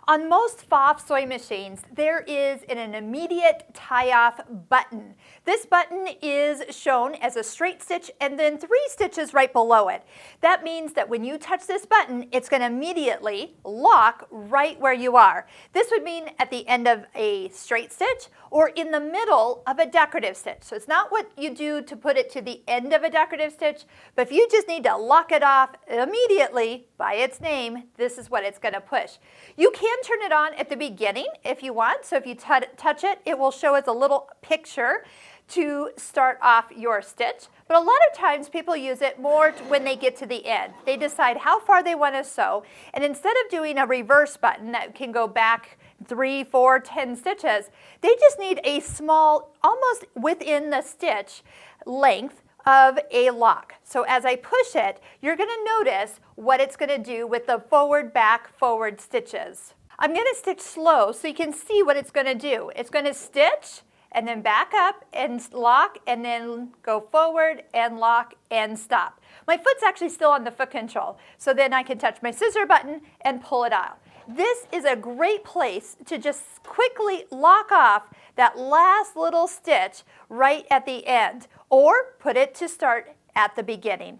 On most Pfaff sewing machines, there is an immediate tie-off button. This button is shown as a straight stitch and then 3 stitches right below it. That means that when you touch this button, it's going to immediately lock right where you are. This would mean at the end of a straight stitch or in the middle of a decorative stitch. So it's not what you do to put it to the end of a decorative stitch, but if you just need to lock it off immediately by its name, this is what it's going to push. You can turn it on at the beginning if you want. So if you touch it, it will show as a little picture to start off your stitch. But a lot of times people use it more when they get to the end. They decide how far they want to sew, and instead of doing a reverse button that can go back 3, 4, 10 stitches, they just need a small, almost within the stitch length of a lock. So as I push it, you're going to notice what it's going to do with the forward, back, forward stitches. I'm going to stitch slow so you can see what it's going to do. It's going to stitch and then back up and lock and then go forward and lock and stop. My foot's actually still on the foot control, so then I can touch my scissor button and pull it out. This is a great place to just quickly lock off that last little stitch right at the end, or put it to start at the beginning.